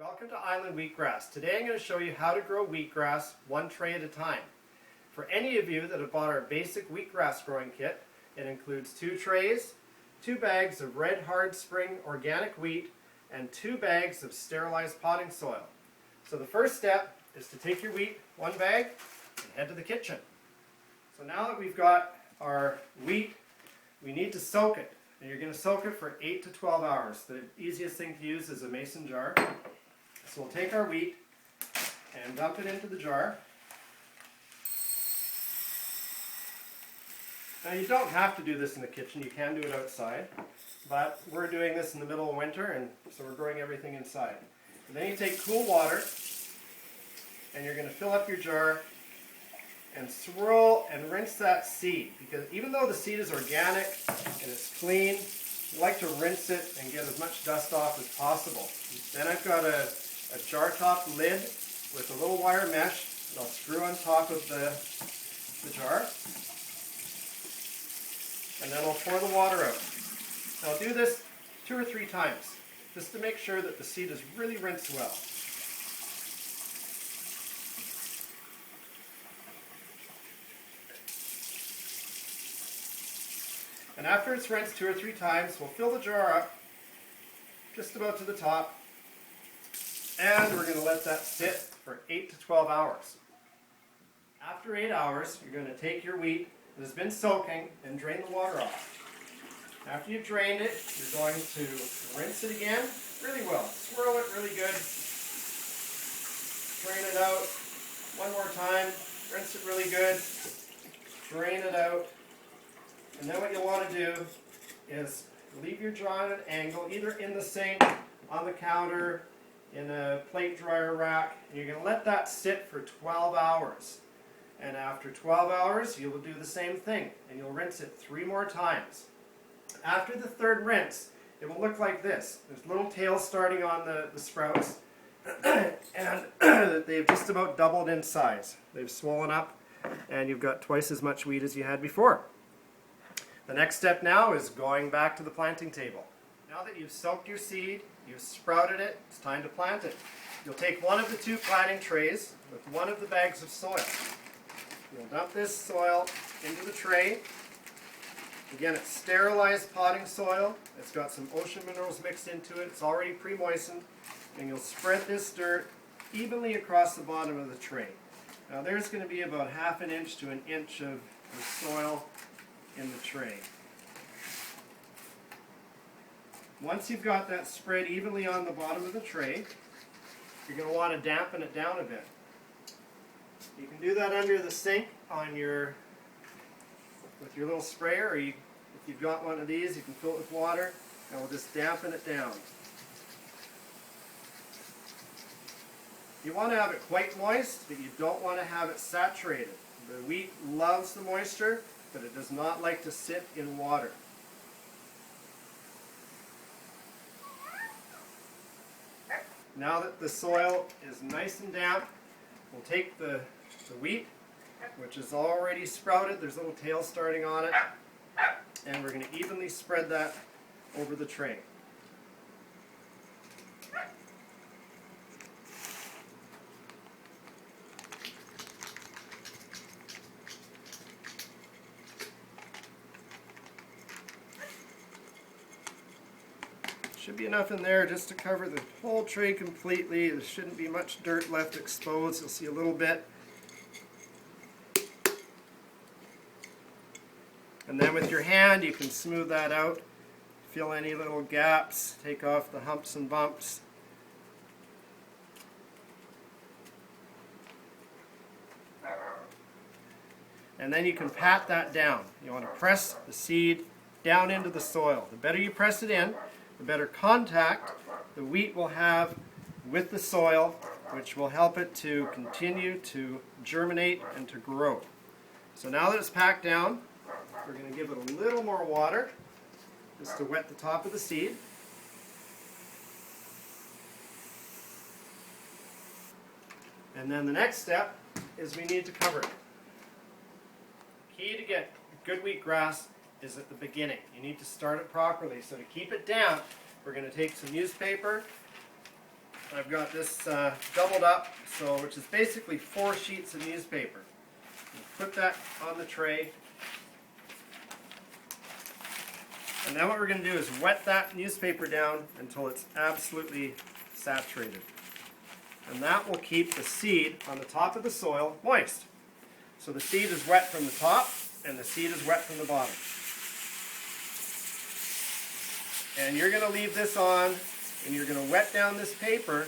Welcome to Island Wheatgrass. Today I'm going to show you how to grow wheatgrass one tray at a time. For any of you that have bought our basic wheatgrass growing kit, it includes 2 trays, 2 bags of red hard spring organic wheat, and 2 bags of sterilized potting soil. So the first step is to take your wheat, 1 bag, and head to the kitchen. So now that we've got our wheat, we need to soak it. And you're going to soak it for 8 to 12 hours. The easiest thing to use is a mason jar. So we'll take our wheat and dump it into the jar. Now you don't have to do this in the kitchen, you can do it outside, but we're doing this in the middle of winter, and so we're growing everything inside. And then you take cool water and you're going to fill up your jar and swirl and rinse that seed, because even though the seed is organic and it's clean, you like to rinse it and get as much dust off as possible. Then I've got a jar top lid with a little wire mesh that I'll screw on top of the jar, and then I'll pour the water out. I'll do this 2 or 3 times just to make sure that the seed is really rinsed well. And after it's rinsed 2 or 3 times, we'll fill the jar up just about to the top, and we're going to let that sit for 8 to 12 hours. After 8 hours, you're going to take your wheat that has been soaking and drain the water off. After you've drained it, you're going to rinse it again really well. Swirl it really good. Drain it out. One more time. Rinse it really good. Drain it out. And then what you'll want to do is leave your jar at an angle, either in the sink, on the counter, in a plate dryer rack, and you're going to let that sit for 12 hours. And after 12 hours, you will do the same thing, and you'll rinse it 3 more times. After the 3rd rinse, it will look like this. There's little tails starting on the sprouts, and they've just about doubled in size. They've swollen up, and you've got twice as much wheat as you had before. The next step now is going back to the planting table. Now that you've soaked your seed, you've sprouted it, it's time to plant it. You'll take one of the 2 planting trays with one of the bags of soil. You'll dump this soil into the tray. Again, it's sterilized potting soil. It's got some ocean minerals mixed into it. It's already pre-moistened. And you'll spread this dirt evenly across the bottom of the tray. Now there's going to be about ½ an inch to an inch of the soil in the tray. Once you've got that spread evenly on the bottom of the tray, you're going to want to dampen it down a bit. You can do that under the sink with your little sprayer, or if you've got one of these, you can fill it with water, and we'll just dampen it down. You want to have it quite moist, but you don't want to have it saturated. The wheat loves the moisture, but it does not like to sit in water. Now that the soil is nice and damp, we'll take the wheat, which is already sprouted. There's little tails starting on it, and we're going to evenly spread that over the tray. Should be enough in there just to cover the whole tray completely. There shouldn't be much dirt left exposed. You'll see a little bit. And then with your hand you can smooth that out, fill any little gaps, take off the humps and bumps. And then you can pat that down. You want to press the seed down into the soil. The better you press it in, the better contact the wheat will have with the soil, which will help it to continue to germinate and to grow. So now that it's packed down, we're going to give it a little more water just to wet the top of the seed. And then the next step is we need to cover it. Key to get good wheatgrass is at the beginning. You need to start it properly. So to keep it damp, we're going to take some newspaper I've got this doubled up, which is basically 4 sheets of newspaper. Put that on the tray. And now what we're going to do is wet that newspaper down until it's absolutely saturated. And that will keep the seed on the top of the soil moist. So the seed is wet from the top and the seed is wet from the bottom. And you're going to leave this on and you're going to wet down this paper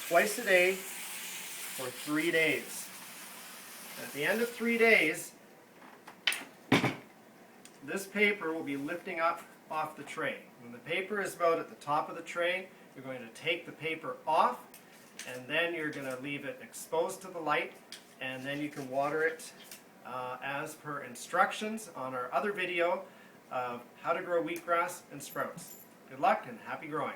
twice a day for 3 days. At the end of 3 days, this paper will be lifting up off the tray. When the paper is about at the top of the tray, you're going to take the paper off, and then you're going to leave it exposed to the light, and then you can water it as per instructions on our other video of how to grow wheatgrass and sprouts. Good luck and happy growing.